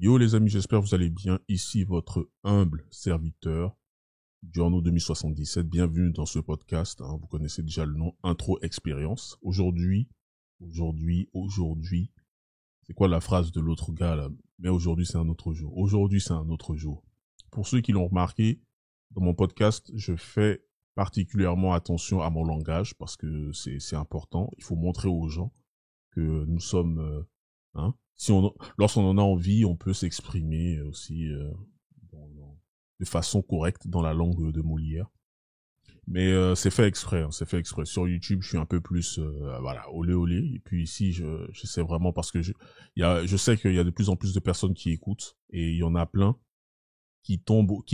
Yo les amis, j'espère que vous allez bien. Ici votre humble serviteur, Giorno 2077. Bienvenue dans ce podcast. Vous connaissez déjà le nom, Intro Expérience. Aujourd'hui, c'est quoi la phrase de l'autre gars là? Mais aujourd'hui c'est un autre jour. Aujourd'hui c'est un autre jour. Pour ceux qui l'ont remarqué, dans mon podcast, je fais particulièrement attention à mon langage parce que c'est important. Il faut montrer aux gens que nous sommes, lorsqu'on en a envie, on peut s'exprimer aussi de façon correcte dans la langue de Molière. Mais c'est fait exprès, c'est fait exprès. Sur YouTube, je suis un peu plus, olé olé. Et puis ici, j'essaie vraiment parce que je sais qu'il y a de plus en plus de personnes qui écoutent et il y en a plein qui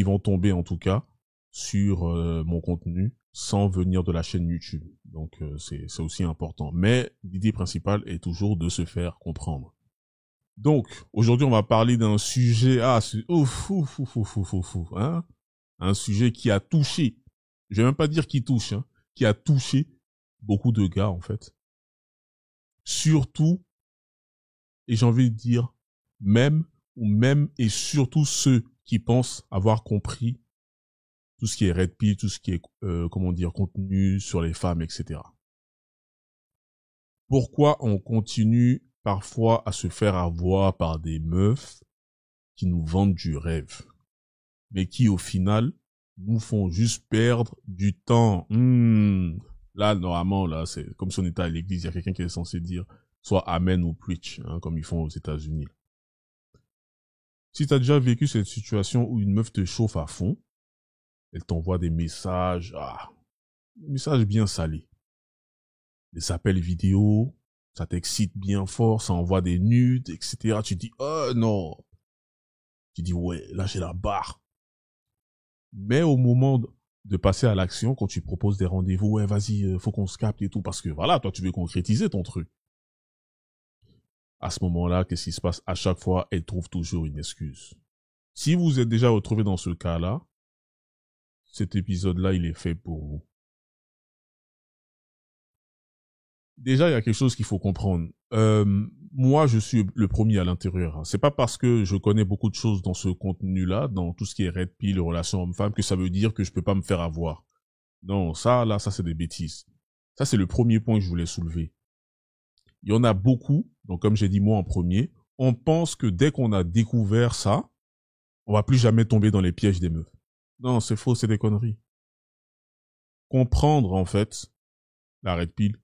vont tomber en tout cas sur mon contenu sans venir de la chaîne YouTube. Donc c'est aussi important. Mais l'idée principale est toujours de se faire comprendre. Donc aujourd'hui on va parler d'un sujet un sujet qui a touché. Je vais même pas dire qui touche, qui a touché beaucoup de gars en fait. Surtout, et j'ai envie de dire même et surtout ceux qui pensent avoir compris tout ce qui est red pill, tout ce qui est contenu sur les femmes, etc. Pourquoi on continue parfois à se faire avoir par des meufs qui nous vendent du rêve, mais qui au final nous font juste perdre du temps. Là, normalement, là, c'est comme si on était à l'église, il y a quelqu'un qui est censé dire soit amen ou preach, comme ils font aux États-Unis. Si t'as déjà vécu cette situation où une meuf te chauffe à fond, elle t'envoie des messages, des messages bien salés. Des appels vidéo, ça t'excite bien fort, ça envoie des nudes, etc. Tu dis, oh non. Tu dis, ouais, là j'ai la barre. Mais au moment de passer à l'action, quand tu proposes des rendez-vous, ouais, vas-y, faut qu'on se capte et tout, parce que voilà, toi tu veux concrétiser ton truc. À ce moment-là, qu'est-ce qui se passe? À chaque fois, elle trouve toujours une excuse. Si vous êtes déjà retrouvé dans ce cas-là, cet épisode-là, il est fait pour vous. Déjà, il y a quelque chose qu'il faut comprendre. Moi, je suis le premier à l'intérieur. C'est pas parce que je connais beaucoup de choses dans ce contenu-là, dans tout ce qui est red pill, relations hommes-femmes, que ça veut dire que je peux pas me faire avoir. Non, ça c'est des bêtises. Ça, c'est le premier point que je voulais soulever. Il y en a beaucoup, donc comme j'ai dit moi en premier, on pense que dès qu'on a découvert ça, on va plus jamais tomber dans les pièges des meufs. Non, c'est faux, c'est des conneries. Comprendre, en fait, la red pill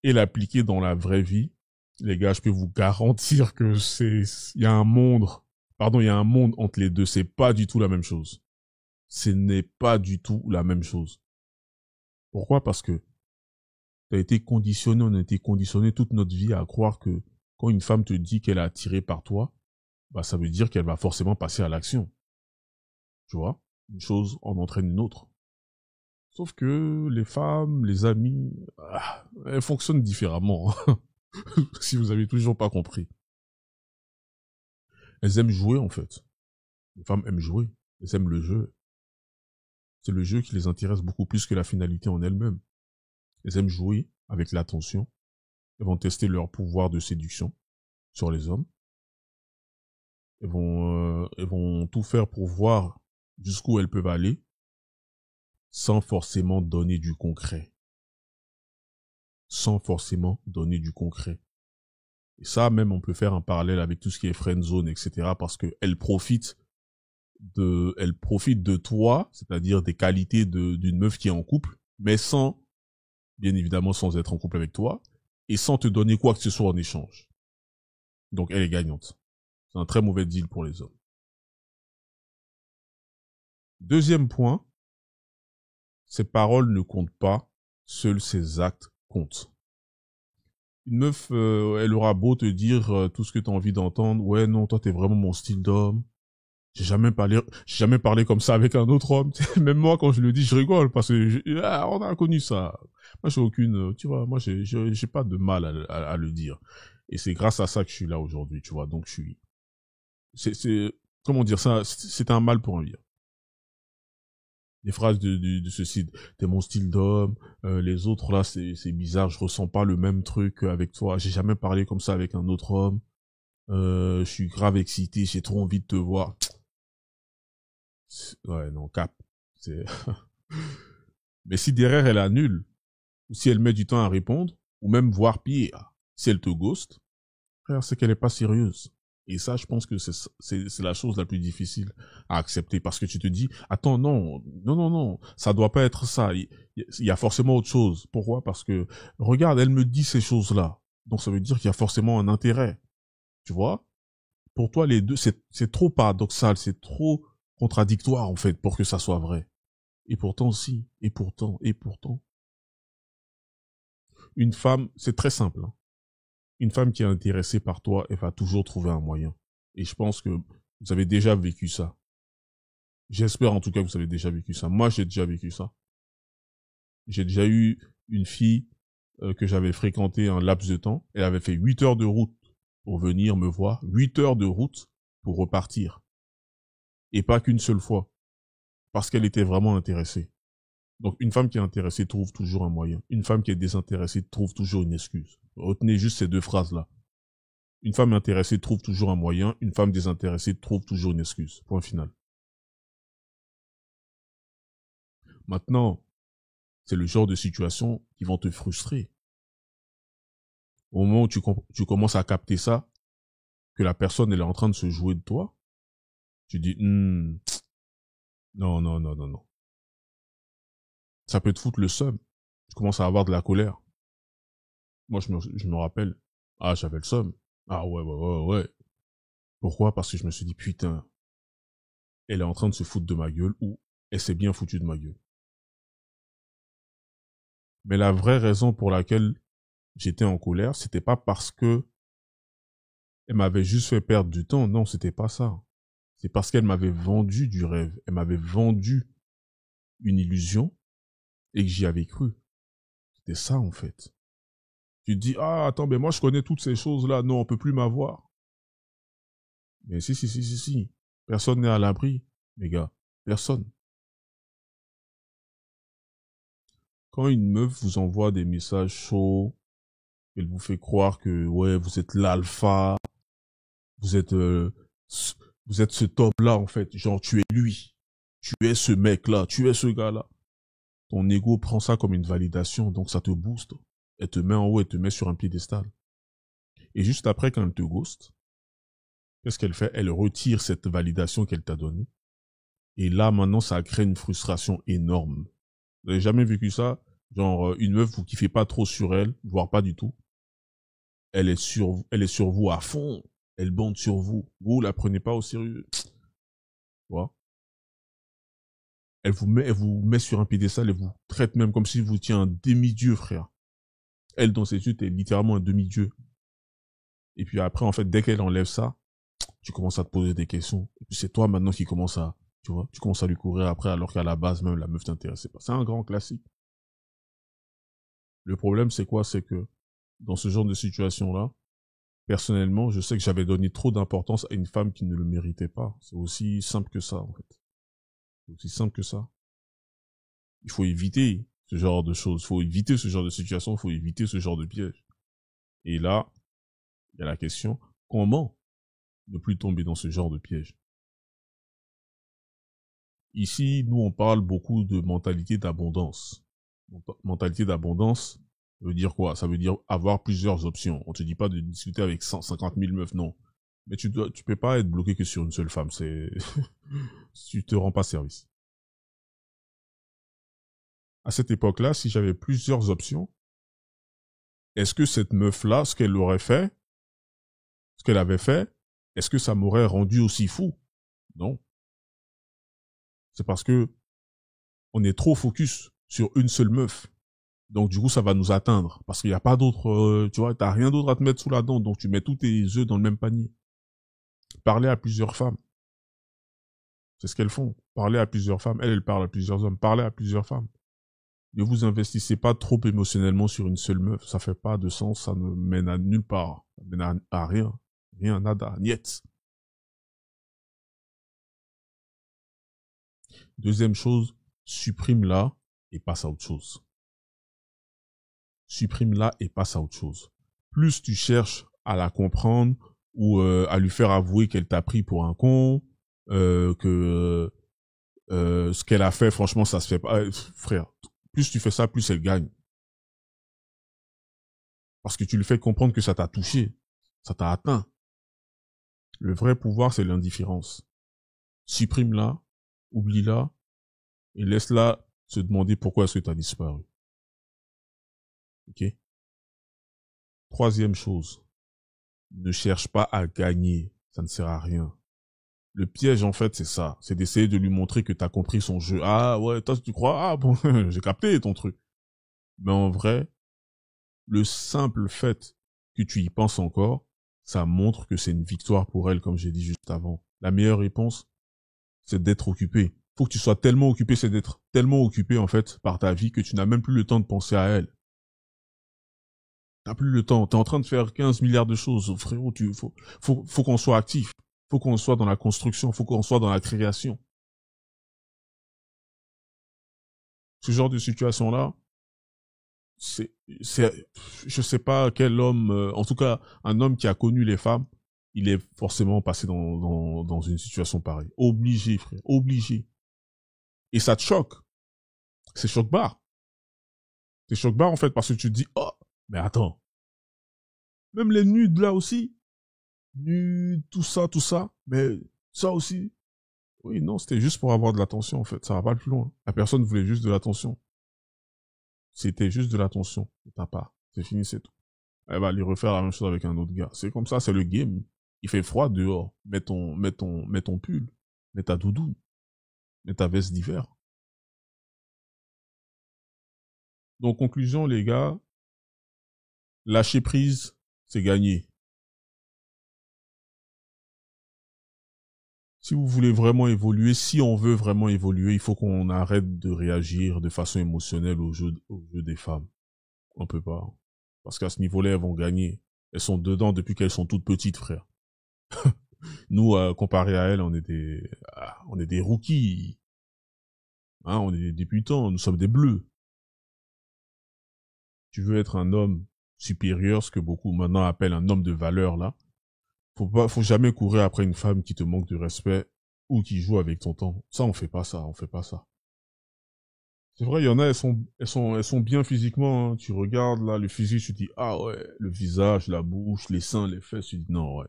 et l'appliquer dans la vraie vie, les gars, je peux vous garantir que il y a un monde entre les deux, c'est pas du tout la même chose. Ce n'est pas du tout la même chose. Pourquoi? Parce que on a été conditionné toute notre vie à croire que quand une femme te dit qu'elle est attirée par toi, ça veut dire qu'elle va forcément passer à l'action. Tu vois? Une chose en entraîne une autre. Sauf que les femmes, les amis, elles fonctionnent différemment. Si vous avez toujours pas compris. Elles aiment jouer, en fait. Les femmes aiment jouer. Elles aiment le jeu. C'est le jeu qui les intéresse beaucoup plus que la finalité en elle-même. Elles aiment jouer avec l'attention. Elles vont tester leur pouvoir de séduction sur les hommes. Elles vont tout faire pour voir jusqu'où elles peuvent aller sans forcément donner du concret. Sans forcément donner du concret. Et ça, même, on peut faire un parallèle avec tout ce qui est friendzone, etc. parce que elles profitent de toi, c'est-à-dire des qualités d'une meuf qui est en couple, mais bien évidemment, sans être en couple avec toi, et sans te donner quoi que ce soit en échange. Donc, elle est gagnante. C'est un très mauvais deal pour les hommes. Deuxième point, ses paroles ne comptent pas, seuls ses actes comptent. Une meuf, elle aura beau te dire tout ce que tu as envie d'entendre, ouais, non, toi, t'es vraiment mon style d'homme. J'ai jamais parlé comme ça avec un autre homme. Même moi, quand je le dis, je rigole parce que on a connu ça. Moi, j'ai aucune, tu vois, moi, j'ai pas de mal à le dire. Et c'est grâce à ça que je suis là aujourd'hui, tu vois. Donc, comment dire ça, c'est un mal pour un bien. Des phrases de ceci, t'es mon style d'homme, les autres là, c'est bizarre, je ressens pas le même truc avec toi. J'ai jamais parlé comme ça avec un autre homme. Je suis grave excité, j'ai trop envie de te voir. Ouais, non, cap. C'est... Mais si derrière elle annule, ou si elle met du temps à répondre, ou même voire pire, si elle te ghost, frère, c'est qu'elle est pas sérieuse. Et ça, je pense que c'est la chose la plus difficile à accepter parce que tu te dis, attends, non, non, non, non, ça doit pas être ça. Il y a forcément autre chose. Pourquoi? Parce que, regarde, elle me dit ces choses-là. Donc ça veut dire qu'il y a forcément un intérêt. Tu vois? Pour toi, les deux, c'est trop paradoxal, c'est trop contradictoire, en fait, pour que ça soit vrai. Et pourtant, si. Et pourtant, et pourtant. Une femme, c'est très simple, hein. Une femme qui est intéressée par toi, elle va toujours trouver un moyen. Et je pense que vous avez déjà vécu ça. J'espère en tout cas que vous avez déjà vécu ça. Moi, j'ai déjà vécu ça. J'ai déjà eu une fille que j'avais fréquentée un laps de temps. Elle avait fait 8 heures de route pour venir me voir. 8 heures de route pour repartir. Et pas qu'une seule fois. Parce qu'elle était vraiment intéressée. Donc une femme qui est intéressée trouve toujours un moyen. Une femme qui est désintéressée trouve toujours une excuse. Retenez juste ces deux phrases-là. Une femme intéressée trouve toujours un moyen, une femme désintéressée trouve toujours une excuse. Point final. Maintenant, c'est le genre de situation qui vont te frustrer. Au moment où tu commences à capter ça, que la personne elle est en train de se jouer de toi, tu dis non, non, non, non, non. Ça peut te foutre le seum. Tu commences à avoir de la colère. Moi, je me rappelle. Ah, j'avais le seum. Ah ouais, ouais, ouais, ouais. Pourquoi? Parce que je me suis dit, putain, elle est en train de se foutre de ma gueule ou elle s'est bien foutue de ma gueule. Mais la vraie raison pour laquelle j'étais en colère, c'était pas parce que elle m'avait juste fait perdre du temps. Non, c'était pas ça. C'est parce qu'elle m'avait vendu du rêve. Elle m'avait vendu une illusion et que j'y avais cru. C'était ça, en fait. Tu te dis, ah, attends, mais moi, je connais toutes ces choses-là. Non, on peut plus m'avoir. Mais si, si, si, si, si. Personne n'est à l'abri, les gars. Personne. Quand une meuf vous envoie des messages chauds, elle vous fait croire que, ouais, vous êtes l'alpha, vous êtes, vous êtes ce top-là, en fait. Genre, tu es lui. Tu es ce mec-là. Tu es ce gars-là. Ton ego prend ça comme une validation, donc ça te booste. Elle te met en haut, elle te met sur un piédestal. Et juste après, quand elle te ghost, qu'est-ce qu'elle fait? Elle retire cette validation qu'elle t'a donnée. Et là, maintenant, ça crée une frustration énorme. Vous n'avez jamais vécu ça? Genre, une meuf, vous kiffez pas trop sur elle, voire pas du tout. Elle est sur vous à fond. Elle bande sur vous. Vous la prenez pas au sérieux. Voilà. Elle vous met sur un piédestal, elle vous traite même comme si vous étiez un demi-dieu, frère. Elle, dans ses yeux, t'es littéralement un demi-dieu. Et puis après, en fait, dès qu'elle enlève ça, tu commences à te poser des questions. Et puis c'est toi maintenant qui commence à, tu vois, tu commences à lui courir après alors qu'à la base, même la meuf t'intéressait pas. C'est un grand classique. Le problème, c'est quoi? C'est que dans ce genre de situation-là, personnellement, je sais que j'avais donné trop d'importance à une femme qui ne le méritait pas. C'est aussi simple que ça, en fait. C'est aussi simple que ça. Il faut éviter ce genre de choses. Il faut éviter ce genre de situation. Il faut éviter ce genre de piège. Et là, il y a la question, comment ne plus tomber dans ce genre de piège? Ici, nous, on parle beaucoup de mentalité d'abondance. Mentalité d'abondance, ça veut dire quoi? Ça veut dire avoir plusieurs options. On te dit pas de discuter avec 150 000 meufs, non. Mais tu peux pas être bloqué que sur une seule femme. Tu te rends pas service. À cette époque-là, si j'avais plusieurs options, est-ce que cette meuf-là, ce qu'elle aurait fait, ce qu'elle avait fait, est-ce que ça m'aurait rendu aussi fou? Non. C'est parce que on est trop focus sur une seule meuf. Donc du coup, ça va nous atteindre parce qu'il n'y a pas d'autre, tu vois, t'as rien d'autre à te mettre sous la dent, donc tu mets tous tes œufs dans le même panier. Parler à plusieurs femmes, c'est ce qu'elles font. Parler à plusieurs femmes, elle parle à plusieurs hommes. Parler à plusieurs femmes. Ne vous investissez pas trop émotionnellement sur une seule meuf, ça fait pas de sens, ça ne mène à nulle part, ça mène à rien, rien, nada, niet. Deuxième chose, supprime-la et passe à autre chose. Supprime-la et passe à autre chose. Plus tu cherches à la comprendre, ou à lui faire avouer qu'elle t'a pris pour un con, que ce qu'elle a fait, franchement, ça se fait pas. Frère, plus tu fais ça, plus elle gagne. Parce que tu lui fais comprendre que ça t'a touché, ça t'a atteint. Le vrai pouvoir, c'est l'indifférence. Supprime-la, oublie-la, et laisse-la se demander pourquoi est-ce que tu as disparu. Ok? Troisième chose, ne cherche pas à gagner, ça ne sert à rien. Le piège, en fait, c'est ça. C'est d'essayer de lui montrer que t'as compris son jeu. Ah ouais, toi, tu crois? Ah bon, j'ai capté ton truc. Mais en vrai, le simple fait que tu y penses encore, ça montre que c'est une victoire pour elle, comme j'ai dit juste avant. La meilleure réponse, c'est d'être occupé. Faut que tu sois tellement occupé, c'est d'être tellement occupé, en fait, par ta vie que tu n'as même plus le temps de penser à elle. T'as plus le temps. T'es en train de faire 15 milliards de choses. Frérot, faut qu'on soit actif. Faut qu'on soit dans la construction. Faut qu'on soit dans la création. Ce genre de situation-là, c'est, je sais pas quel homme, en tout cas, un homme qui a connu les femmes, il est forcément passé dans une situation pareille. Obligé, frère. Obligé. Et ça te choque. C'est choc-barre. C'est choc-barre, en fait, parce que tu te dis, oh, mais attends. Même les nudes, là aussi. Nudes, tout ça. Mais ça aussi. Oui, non, c'était juste pour avoir de l'attention, en fait. Ça va pas plus loin. La personne voulait juste de l'attention. C'était juste de l'attention de ta part. C'est fini, c'est tout. Elle va aller refaire la même chose avec un autre gars. C'est comme ça, c'est le game. Il fait froid dehors. Mets ton pull. Mets ta doudoune. Mets ta veste d'hiver. Donc, conclusion, les gars, lâcher prise, c'est gagner. Si vous voulez vraiment évoluer, si on veut vraiment évoluer, il faut qu'on arrête de réagir de façon émotionnelle au jeu des femmes. On peut pas. Parce qu'à ce niveau-là, elles vont gagner. Elles sont dedans depuis qu'elles sont toutes petites, frère. Nous, comparé à elles, on est des rookies. Hein, on est des débutants, nous sommes des bleus. Tu veux être un homme supérieur, ce que beaucoup maintenant appellent un homme de valeur, là. Faut jamais courir après une femme qui te manque de respect ou qui joue avec ton temps. Ça, on fait pas ça, on fait pas ça. C'est vrai, il y en a, elles sont bien physiquement, hein. Tu regardes, là, le physique, tu dis, ah ouais, le visage, la bouche, les seins, les fesses, tu dis, non, ouais.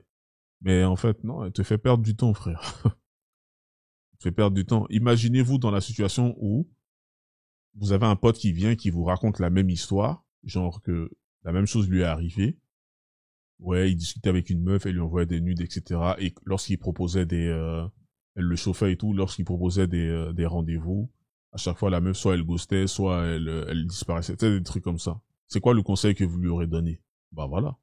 Mais en fait, non, elle te fait perdre du temps, frère. Elle te fait perdre du temps. Imaginez-vous dans la situation où vous avez un pote qui vient, qui vous raconte la même histoire, genre que la même chose lui est arrivée. Ouais, il discutait avec une meuf, elle lui envoyait des nudes, etc. Et lorsqu'il proposait elle le chauffait et tout, lorsqu'il proposait des rendez-vous, à chaque fois la meuf, soit elle ghostait, soit elle disparaissait. C'était des trucs comme ça. C'est quoi le conseil que vous lui aurez donné? Bah voilà.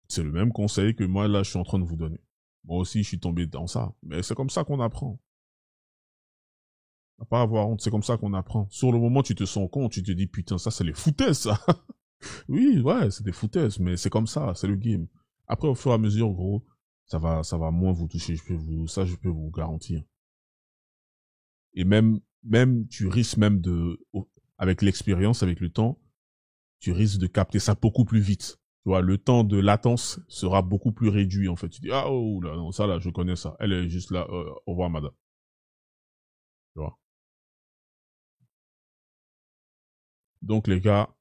C'est le même conseil que moi, là, je suis en train de vous donner. Moi aussi, je suis tombé dans ça. Mais c'est comme ça qu'on apprend. À pas avoir honte, c'est comme ça qu'on apprend. Sur le moment, tu te sens con, tu te dis, putain, ça, c'est les foutaises, ça. Oui, ouais, c'est des foutaises, mais c'est comme ça, c'est le game. Après, au fur et à mesure, gros, ça va moins vous toucher, ça, je peux vous garantir. Et même, tu risques même avec l'expérience, avec le temps, tu risques de capter ça beaucoup plus vite. Tu vois, le temps de latence sera beaucoup plus réduit, en fait. Tu dis, ah, oh, là, non, ça, là, je connais ça. Elle est juste là, au revoir, madame. Tu vois. Donc, les gars,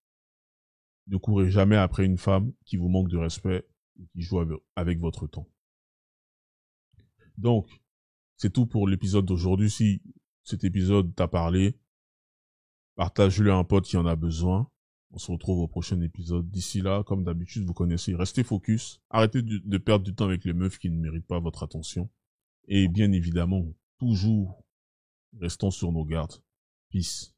ne courez jamais après une femme qui vous manque de respect ou qui joue avec votre temps. Donc, c'est tout pour l'épisode d'aujourd'hui. Si cet épisode t'a parlé, partage-le à un pote qui en a besoin. On se retrouve au prochain épisode. D'ici là, comme d'habitude, vous connaissez, restez focus. Arrêtez de perdre du temps avec les meufs qui ne méritent pas votre attention. Et bien évidemment, toujours, restons sur nos gardes. Peace.